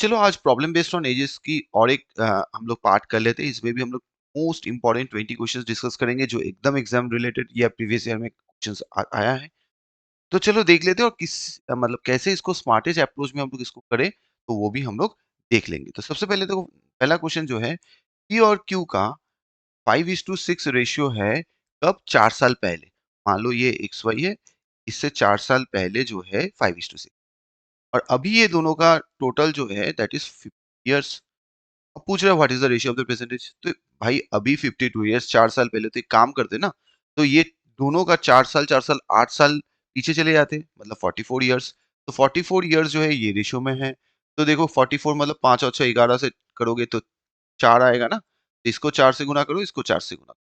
चलो आज problem based on edges की और एक हम लोग पार्ट कर लेते हैं। इसमें भी हम लोग मोस्ट इंपॉर्टेंट 20 क्वेश्चंस डिस्कस करेंगे जो एकदम एग्जाम रिलेटेड या प्रीवियस ईयर में क्वेश्चंस आया है। तो चलो देख लेते हैं और किस मतलब कैसे इसको स्मार्टेस्ट अप्रोच में हम लोग इसको करें, तो वो भी हम लोग देख लेंगे। तो सबसे पहले तो पहला क्वेश्चन जो है, पी और क्यू का 5:6 रेशियो है कब? 4 साल पहले। मान लो ये एक्स वाई है, इससे 4 साल पहले जो है 5:6, और अभी ये दोनों का टोटल जो है दैट इज 50 ईयर्स। अब पूछ रहा है what is the ratio of the percentage. तो भाई अभी 52 ईयर्स, 4 साल पहले, तो एक काम करते ना, तो ये दोनों का 4 साल 4 साल 8 साल पीछे चले जाते, मतलब 44 ईयर्स। तो 44 ईयर्स जो है ये रेशियो में है। तो देखो 44 मतलब 5 और 6 11 से करोगे तो 4 आएगा ना, तो इसको 4 से गुना करो, इसको 4 से गुना करो,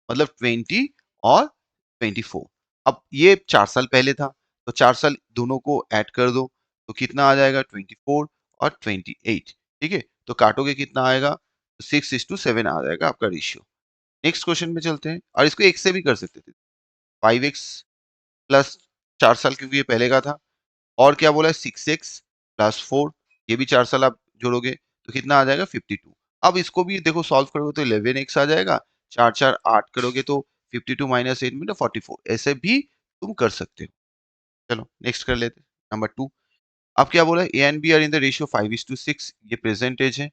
मतलब 20 और 24। अब ये 4 साल पहले था, तो 4 साल दोनों को ऐड कर दो, तो कितना आ जाएगा? 24 और 28। ठीक है, तो काटोगे कितना आएगा? 6:7 आ जाएगा आपका रेशियो। नेक्स्ट क्वेश्चन में चलते हैं, और इसको एक से भी कर सकते थे। 5x प्लस 4 साल, क्योंकि ये पहले का था, और क्या बोला है? 6x प्लस 4, ये भी 4 साल आप जोड़ोगे तो कितना आ जाएगा? 52। अब इसको भी देखो सॉल्व करोगे तो 11x आ जाएगा, 4 4 8 करोगे तो 52 माइनस 8 में 44। ऐसे भी तुम कर सकते हो। चलो नेक्स्ट कर लेते हैं, नंबर 2। अब क्या बोला है? A and B are in the ratio 5:6, ये प्रेजेंट एज है।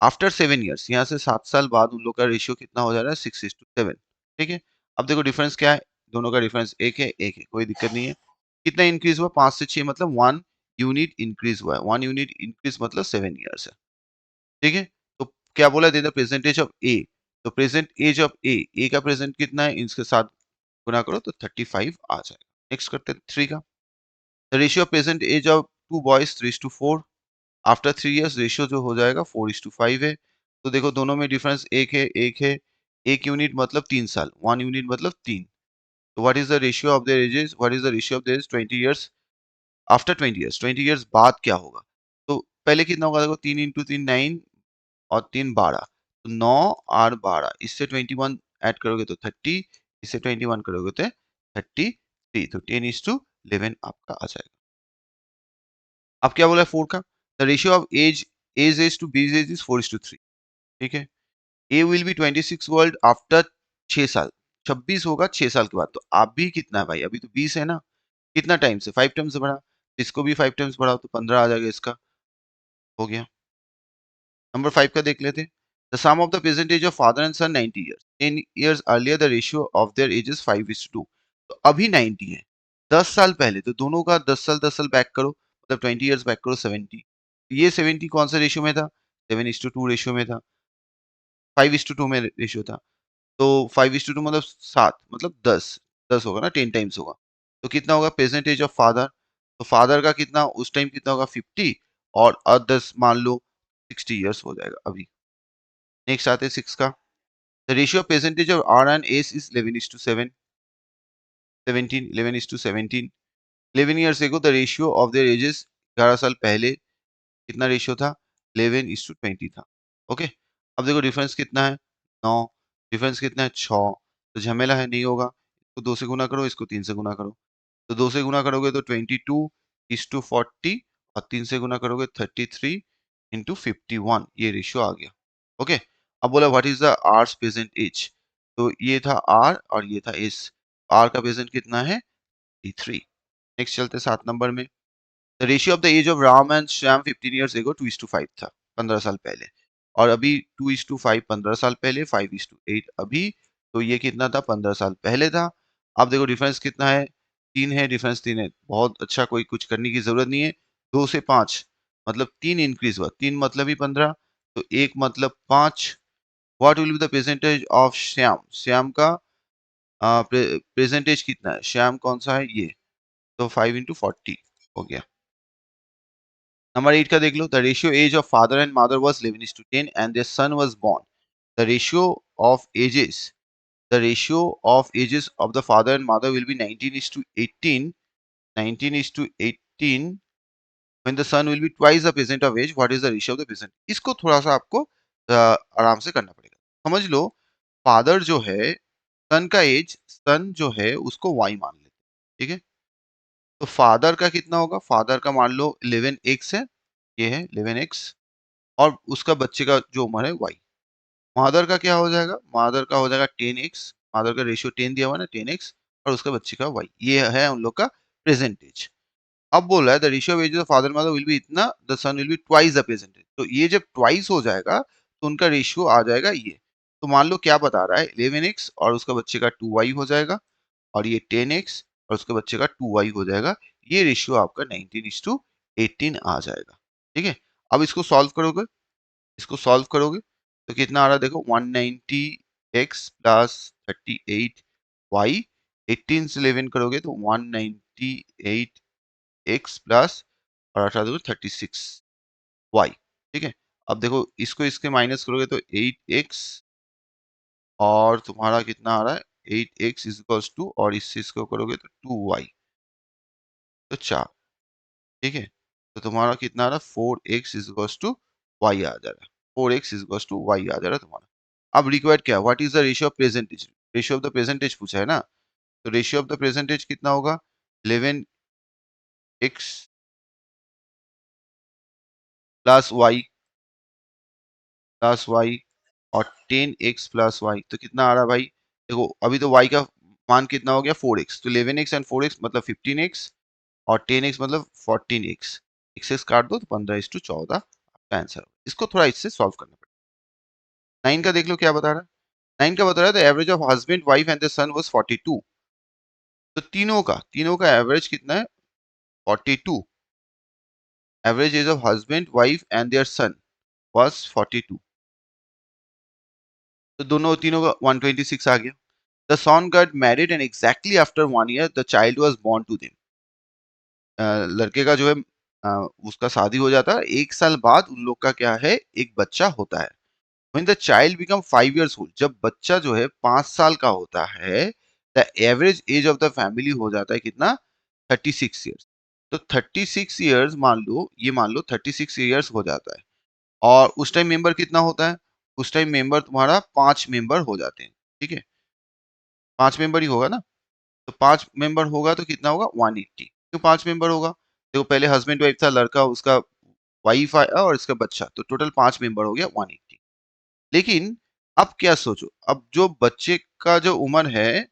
आफ्टर 7 ईयर्स, यहाँ से 7 साल बाद उन लोग का रेशियो कितना हो जा रहा है? 6:7। ठीक है, अब देखो डिफरेंस क्या है? दोनों का डिफरेंस एक है, कोई दिक्कत नहीं है। कितना इंक्रीज हुआ? 5 से 6, मतलब 1 यूनिट इंक्रीज हुआ है। 1 यूनिट इंक्रीज मतलब 7 ईयर्स है। ठीक है, तो क्या बोला? दे द प्रेजेंटेज ऑफ ए। तो प्रेजेंट एज ऑफ ए का प्रेजेंट कितना है? इसके साथ गुना करो तो 35 आ जाएगा। नेक्स्ट करते हैं 3 का। The ratio of present age of two boys 3:4। After 3 years ratio जो हो जाएगा 4:5 है। तो देखो दोनों में डिफरेंस एक है। 1 यूनिट मतलब 3 साल, 1 यूनिट मतलब 3। तो what is the ratio of their edges? What is the ratio of there 20 years? After 20 years, 20 years बाद क्या होगा? तो पहले कितना होगा? देखो 3 × 3 9 और 3 12, तो 9 और 12, इससे 21 ऐड करोगे तो 30, इससे 21 करोगे तो 33। तो 10:11 आपका आ जाएगा। अब क्या बोला है 4 का? The ratio of A's to B's age is 4:3। ठीक है, A will be 26 old after 6 साल। 26 होगा 6 साल के बाद। तो आप भी कितना है भाई? अभी तो 20 है ना, कितना टाइम से? 5 टाइम्स से बढ़ा, इसको भी 5 टाइम्स बढ़ाओ तो 15 आ जाएगा इसका। हो गया। नंबर 5 का देख लेते हैं। The sum of the present age of father and son 90 years. 10 years earlier the ratio of their ages 5:2। तो अभी 90 है, 10 साल पहले, तो दोनों का 10 साल बैक करो, मतलब 20 ईयर्स बैक करो 70। ये 70 कौन सा रेशियो में था? 7:2 रेशियो में था, 5:2 में रेशियो था। तो 5:2 मतलब 7, मतलब 10 होगा ना, 10 टाइम्स होगा। तो कितना होगा प्रेजेंट एज ऑफ फादर? तो फादर का कितना उस टाइम कितना होगा? 50, और 10 मान लो 60 ईयर्स हो जाएगा अभी। नेक्स्ट आते हैं 6 का। The ratio of present ages of R and S is 11:7, 17, 11:17। 11 years ago the ratio of their ages, 11 साल पहले कितना रेशियो था? 11:20 था। ओके, अब देखो डिफरेंस कितना है? 9। डिफरेंस कितना है? 6। तो झमेला है, नहीं होगा। इसको 2 से गुना करो, इसको 3 से गुना करो। तो 2 से गुना करोगे तो 22:40, और 3 से गुना करोगे 33:51, ये रेशियो आ गया। ओके, अब बोला what is the R's present age. तो ये था आर और ये था एस। आर का प्रेजेंट कितना है? 3। नेक्स्ट चलते 7 नंबर में। The ratio of the age of Ram and Shyam 15 years ago 2:5 था, 15 साल पहले। और अभी 2:5 15 साल पहले, 5:8 अभी। तो ये कितना था? 15 साल पहले था। अब देखो डिफरेंस कितना है? 3 है, डिफरेंस 3 है। बहुत अच्छा, कोई कुछ करने की जरूरत नहीं है। 2 से 5 मतलब 3 इंक्रीज हुआ, 3 मतलब ही 15, तो 1 मतलब 5। What will be the percentage of Shyam? Shyam का प्रेजेंटेज कितना है? श्याम कौन सा है? ये। तो 5 × 40 हो गया। नंबर 8 का देख लो। The ratio age of father and mother was 11:10 and their son was born. The ratio of ages, the ratio of ages of the father and mother will be 19:18, 19:18 when the son will be twice the present of age, what is the ratio of the present? इसको थोड़ा सा आपको आराम से करना पड़ेगा। समझ लो, father जो है, सन का एज, सन जो है उसको y मान लेते हैं। ठीक है, तो फादर का कितना होगा? फादर का मान लो 11x है, ये है 11x और उसका बच्चे का जो उम्र है y। मदर का क्या हो जाएगा? मदर का हो जाएगा 10x, मदर का रेशियो 10 दिया हुआ है ना 10x और उसका बच्चे का y। ये है उन लोग का प्रेजेंट एज। अब बोल रहा है the ratio of age of father mother will be इतना, the son will be twice the present age. तो ये जब ट्वाइस हो जाएगा तो उनका रेशियो आ जाएगा ये। तो मान लो क्या बता रहा है 11x और उसका बच्चे का 2y हो जाएगा और ये 10x और उसके बच्चे का 2y हो जाएगा। ये रेशियो आपका 19:18 आ जाएगा। ठीक है, अब इसको सॉल्व करोगे तो कितना आ रहा है देखो 190x प्लस 38y। 18 से 11 करोगे तो 198x प्लस और 36y। ठीक है, अब देखो इसको इसके माइनस करोगे तो 8x और तुम्हारा कितना आ रहा है 8x इज इक्वल्स टू और इससे इसको करोगे तो 2y तो 4। ठीक है, तो तुम्हारा कितना आ रहा है 4x is equals to y आ जा रहा है। 4x is equals to y आ जा रहा है तुम्हारा। अब रिक्वायर्ड क्या, what is the ratio of present ages? Ratio of the present ages पूछा है ना, तो रेशियो ऑफ द प्रेजेंटेज कितना होगा 11x प्लस y और 10x प्लस y तो कितना आ रहा है भाई? देखो अभी तो y का मान कितना हो गया 4x, तो 11x एंड 4x मतलब 15x और 10x मतलब 14x। एक्सेस काट दो तो 15:14 आपका आंसर होगा। इसको थोड़ा इससे सॉल्व करना पड़ेगा। 9 का देख लो क्या बता रहा है। 9 का बता रहा है the average of husband wife and the son was 42। तो तीनों का एवरेज कितना है 42। Average age of husband wife and their son was 42। तो दोनों तीनों का 126 आ गया। The son got married and exactly after 1 year the child was born to them. लड़के का जो है उसका शादी हो जाता है, 1 साल बाद उन लोग का क्या है एक बच्चा होता है। When the child become 5 years old, जब बच्चा जो है 5 साल का होता है, the average age of the family हो जाता है कितना 36 ईयर्स। तो 36 ईयर्स मान लो 36 ईयर्स हो जाता है और उस टाइम मेंबर कितना होता है? उस टाइम मेंबर तुम्हारा 5 मेंबर हो जाते हैं। ठीक है, 5 मेंबर ही होगा ना, तो 5 मेंबर होगा तो कितना होगा 180। क्यों 5 मेंबर होगा? देखो पहले हस्बैंड वाइफ था, लड़का उसका वाइफ आया और इसका बच्चा, तो टोटल 5 मेंबर हो गया 180। लेकिन अब क्या सोचो, अब जो बच्चे का जो उम्र है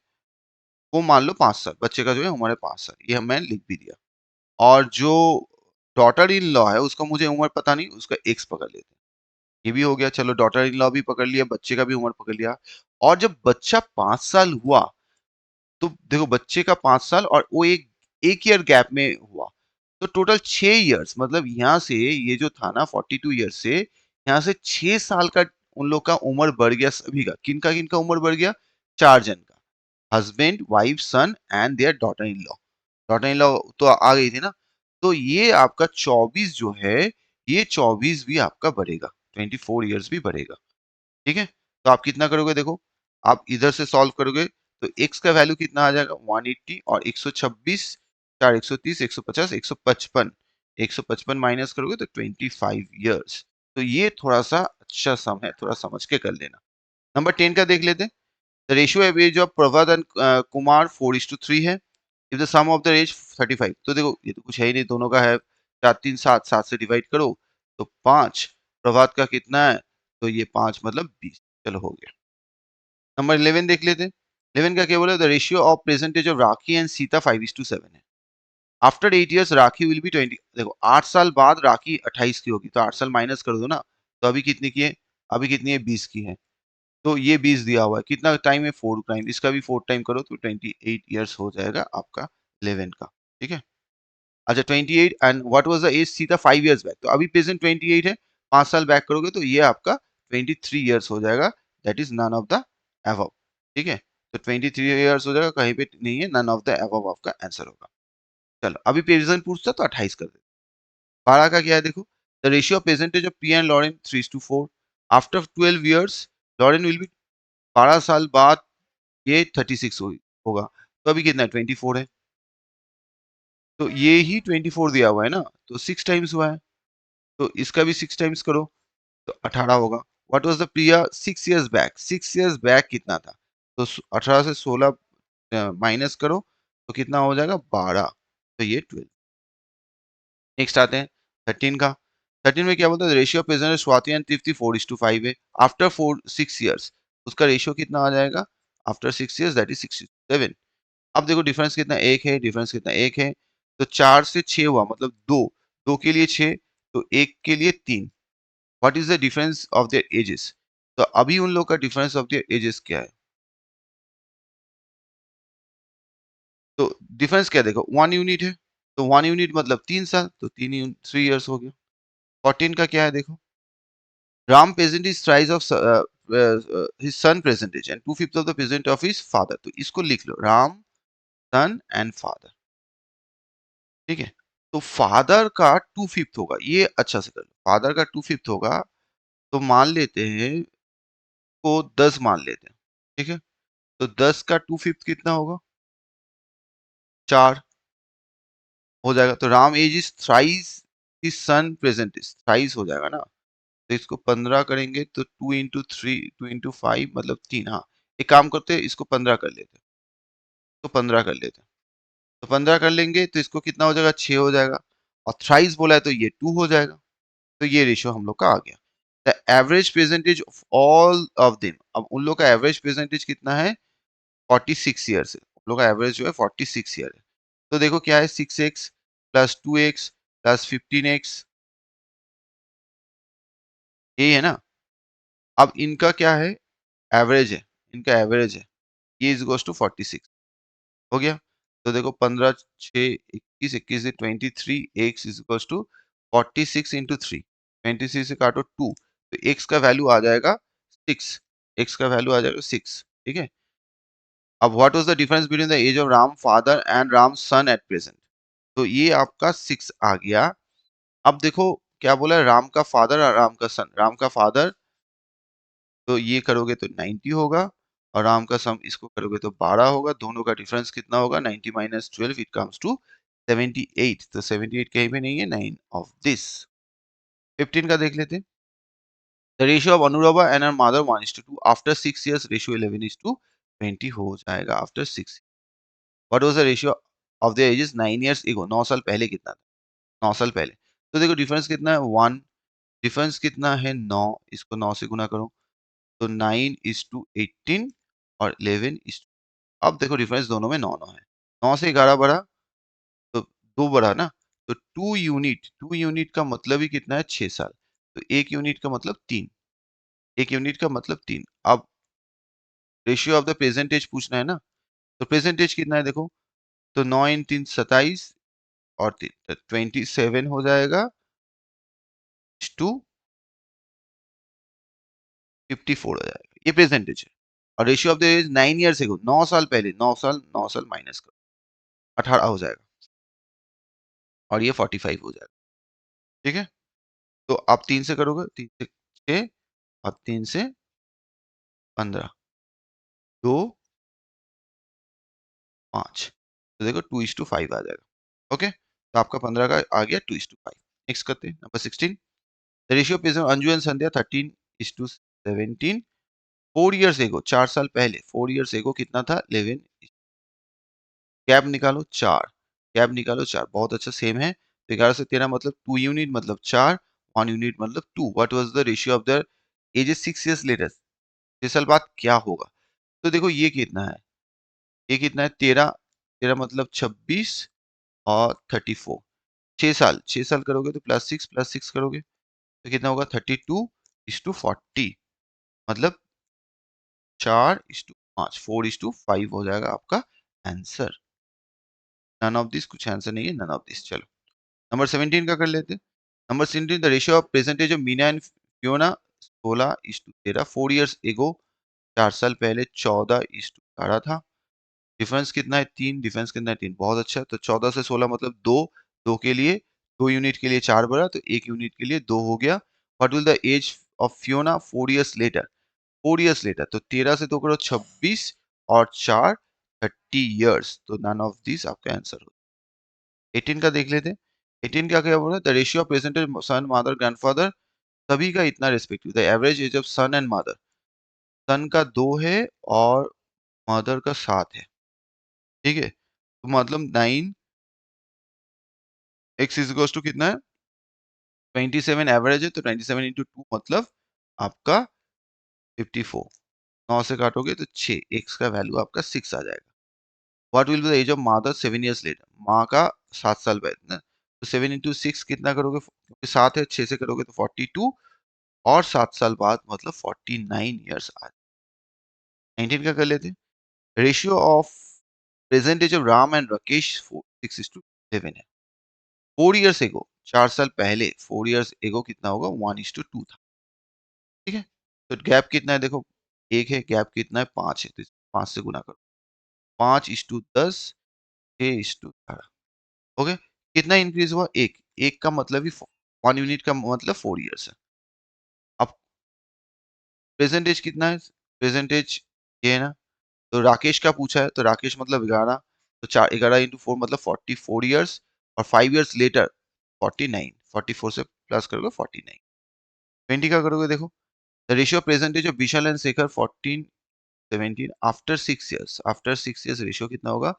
वो मान लो 5 साल, बच्चे का जो है उम्र है 5 साल, ये मैं लिख भी दिया। और जो डॉटर इन लॉ है उसका मुझे उम्र पता नहीं, उसका एक्स पकड़ लेते हैं। ये भी हो गया, चलो डॉटर इन लॉ भी पकड़ लिया, बच्चे का भी उम्र पकड़ लिया। और जब बच्चा 5 साल हुआ तो देखो बच्चे का 5 साल और वो एक एक ईयर गैप में हुआ, तो टोटल 6 ईयर्स, मतलब यहाँ से ये जो था ना 42 ईयर्स से यहाँ से 6 साल का उन लोग का उम्र बढ़ गया सभी का। किनका उम्र बढ़ गया? 4 जन का, husband wife son and their daughter in law. Daughter in law तो आ गई थी ना, तो ये आपका 24 जो है, ये 24 भी आपका बढ़ेगा, 24 ईयर्स भी बढ़ेगा। ठीक है, तो आप कितना करोगे देखो, आप इधर से सॉल्व करोगे तो x का वैल्यू कितना आ जाएगा 180 और 126, 4 130 150 155, 155 माइनस करोगे तो 25 ईयर्स। तो ये थोड़ा सा अच्छा सम है, थोड़ा समझ के कर लेना। नंबर 10 का देख लेते हैं। The ratio of age of Prabhat and Kumar 4:3 है। If the sum of the age 35। तो देखो ये तो कुछ है ही नहीं, दोनों का है 4 3 7, 7 से डिवाइड करो तो 5। प्रभात का कितना है? तो ये 5 मतलब 20। चलो हो गया। नंबर 11 देख लेते हैं। 11 का क्या बोला? The ratio of percentage of rakhi and Sita 5:7 है। After 8 years rakhi will be 20। देखो 8 साल बाद राखी 28 की होगी, तो 8 साल माइनस कर दो ना, तो अभी कितनी की है? अभी कितनी है 20 की है। तो ये 20 दिया हुआ है, कितना टाइम है 4 टाइम, इसका भी 4 टाइम करो तो 28 ईयर्स हो जाएगा आपका 11 का। ठीक है, अच्छा 28 and what was the age Sita 5 years back, तो अभी प्रेजेंट 28 है, 5 साल बैक करोगे तो ये आपका 23 ईयर्स हो जाएगा। That is none of the above. ठीक है, तो 23 ईयर्स हो जाएगा, कहीं पे नहीं है, नन ऑफ द अबव आपका आंसर होगा। चलो अभी प्रेजेंट पूछता तो 28 कर दे। 12 का क्या है देखो, the ratio of percentage of P and Lauren 3:4। After 12 years Lauren will be, 12 साल बाद ये 36 होगा, तो अभी कितना है 24 है, तो ये ही 24 दिया हुआ है ना, तो 6 टाइम्स हुआ है, तो इसका भी 6 टाइम्स करो तो 18 होगा। What was the Priya 6 years back, 6 years back कितना था, तो 18 से 16 माइनस करो तो कितना हो जाएगा 12, तो ये 12। नेक्स्ट आते हैं 13 का। 13 में क्या बोलता है, ratio of present Swati and Tripti 4:5 है। आफ्टर 6 इयर्स उसका रेशियो कितना आ जाएगा, आफ्टर 6 इयर्स दैट इज 67। अब देखो डिफरेंस कितना एक है, डिफरेंस कितना एक है, तो 4 से 6 हुआ मतलब 2, 2 के लिए 6, तो 1 के लिए 3। What is the difference of their edges? तो अभी उन लोग का डिफरेंस ऑफ देयर एजेस क्या है? तो डिफरेंस क्या है देखो, 1 यूनिट है, तो 1 यूनिट मतलब 3 साल, तो 3 इयर्स हो गया। 14 का क्या है देखो, Ram present is thrice of his son percentage and 2/5 of the present of his father. तो इसको लिख लो, राम सन एंड फादर, ठीक है। तो फादर का 2/5 होगा, ये अच्छा से कर लो, फादर का 2/5 होगा, तो मान लेते हैं को 10 मान लेते हैं, ठीक है। तो 10 का 2/5 कितना होगा, 4 हो जाएगा। तो Ram age is thrice his son present is thrice हो जाएगा ना। तो इसको 15 करेंगे तो 2 into 5 मतलब 3। हाँ, एक काम करते हैं, इसको 15 कर लेते हैं, तो 15 कर लेते हैं, तो 15 कर लेंगे तो इसको कितना हो जाएगा, 6 हो जाएगा। और थ्राइस बोला है तो ये 2 हो जाएगा। तो ये रेशियो हम लोग का आ गया। The average percentage of all of them, अब उन लोग का एवरेज प्रेजेंटेज कितना है, 46 ईयर्स है। उन लोग का एवरेज जो है 46 ईयर है। तो देखो क्या है, 6x plus 2x plus 15x, यही है ना। अब इनका क्या है, एवरेज है, इनका एवरेज है, ये इज गोस टू 46 हो गया। तो देखो 15 6 21 21 से 23 x is equals to 46 into 3, 23 से काटो 2, तो x का वैल्यू आ जाएगा 6, x का वैल्यू आ जाएगा 6, ठीक है। अब what was the difference between the age of Ram father and Ram son at present? तो ये आपका 6 आ गया। अब देखो क्या बोला है, राम का फादर और राम का सन, राम का फादर तो ये करोगे तो 90 होगा, और राम का सम इसको करोगे तो 12 होगा। दोनों का डिफरेंस कितना होगा, 90 माइनस 12 इट कम्स टू 78। तो 78 कहीं पे नहीं है, 9 ऑफ दिस। 15 का देख लेते हैं। The ratio of Anurabha and her mother 1:2, after 6 years ratio 11:20 हो जाएगा after 6। What was the ratio of the ages 9 years ago, 9 साल पहले कितना था, 9 साल पहले। तो देखो डिफरेंस कितना है 1, डिफरेंस कितना है 9, इसको 9 से गुना करो, तो 9:18 और 11 इज, अब देखो डिफरेंस दोनों में 9 9 है। 9 से 11 बढ़ा तो 2 बढ़ा ना, तो 2 यूनिट का मतलब ही कितना है, 6 साल। तो 1 यूनिट का मतलब 3, 1 यूनिट का मतलब 3। अब रेशियो ऑफ द प्रेजेंटेज पूछना है ना, तो प्रेजेंटेज कितना है देखो, तो 9 इन 3 27 और 3 तो 27 हो जाएगा टू 54 हो जाएगा, ये प्रेजेंटेज है। और ratio of the age 9 years ago, 9 साल पहले, 9 साल माइनस करो, 18 हो जाएगा, और ये 45 हो जाएगा, ठीक है। तो आप 3 से करोगे, 3 से 6 और 3 से 15, 2 5, तो देखो 2:5 आ जाएगा। ओके, तो आपका 15 का आ गया 2:5। नेक्स्ट करते हैं number 16। The ratio of Anju and Sandhya 13:17। 4 years ago, 4 साल पहले, 4 इयर्स एगो कितना था, 11। गैप निकालो 4, गैप निकालो 4, बहुत अच्छा सेम है। तो 11 से 13 मतलब 2 यूनिट मतलब 4, 1 यूनिट मतलब 2। What was the ratio of the ages 6 years later, 6 साल बाद क्या होगा? तो देखो ये कितना है, ये कितना है 13, 13 मतलब 26 और 34, 6 साल, 6 साल करोगे तो प्लस 6 करोगे तो कितना होगा, 32:40, मतलब 4:5, 4:5 हो जाएगा आपका आंसर। नन ऑफ दिस, कुछ आंसर नहीं है, नन ऑफ दिस। चलो नंबर 17 का कर लेते हैं। Number 17, the ratio of percentage of Meena and Fiona 16:13। 4 years ago, 4 साल पहले 14:18 था। डिफरेंस कितना है 3, डिफरेंस कितना है 3, बहुत अच्छा। तो 14 से 16 मतलब 2, 2 के लिए 2 यूनिट के लिए 4 बढ़ा, तो 1 यूनिट के लिए 2 हो गया। What will the age of Fiona 4 years later, 4 years later, तो 13 से 2 करो 26 और 4 30 इयर्स, तो नन ऑफ दिस आपका आंसर हो। 18 का देख लेते हैं। 18 का क्या बोल रहा है, the ratio of present age son mother grandfather, सभी का इतना respective, the average age of son and mother, son का 2 है और मदर का 7 है, ठीक है। तो मतलब 9 x इज इक्वल्स टू कितना है, 27 एवरेज है तो 27 इंटू 2 मतलब आपका 54। 9 से काटोगे तो 6, एक्स का वैल्यू आपका 6 आ जाएगा। What will be the age of mother 7 years later? माँ का 7 साल बाद ना, तो 7 इंटू 6 कितना करोगे? क्योंकि 7 है, 6 से करोगे तो 42 और 7 साल बाद मतलब 49 इयर्स आ 19 का कर लेते हैं। Ratio of present age of Ram and Rakesh 6:11 है। 4 इयर्स एगो, 4 साल पहले 4 इयर्स एगो कितना होगा? 1:2 था। ठीक है? तो गैप कितना है देखो, 1 है, गैप कितना है? 5 है, तो 5 से गुना करो। 5:10, 6:11। ओके? कितना इंक्रीज़ हुआ? 1। 1 का मतलब ही 1 यूनिट का मतलब 4 इयर्स है। अब प्रेजेंट एज कितना है? प्रेजेंट एज ये है ना, तो राकेश का पूछा है, तो राकेश मतलब 11, तो 4 11 इंटू 4 मतलब 44 इयर्स और 5 इयर्स लेटर 49, 44 से प्लस करोगे 49। 20 का करोगे देखो, the ratio present age of Vishal and Shekhar 14 17 after 6 years, after 6 years ratio कितना होगा?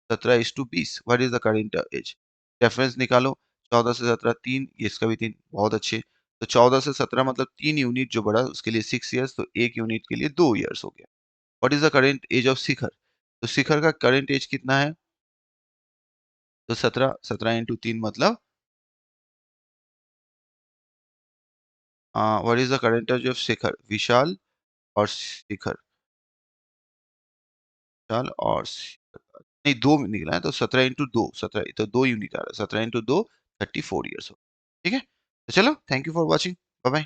17:20। What is the current age? Reference निकालो, 14 से 17 3, ये इसका भी 3, बहुत अच्छे। तो 14 से 17 मतलब 3 यूनिट जो बढ़ा उसके लिए 6 इयर्स, तो 1 यूनिट के लिए 2 इयर्स हो गया। What is the current age of Shikhar? तो शिखर का करंट एज कितना है? तो 17, 17 इंटू 3 मतलब what is the current age of Shikhar? Vishal और शिखर, विशाल और शिखर, नहीं 2 निकला है, तो 17 इंटू 2, 17 तो 2 यूनिट आ रहा है, 17 इंटू 2 34 इयर्स हो। ठीक है? तो चलो, thank you for watching, bye bye.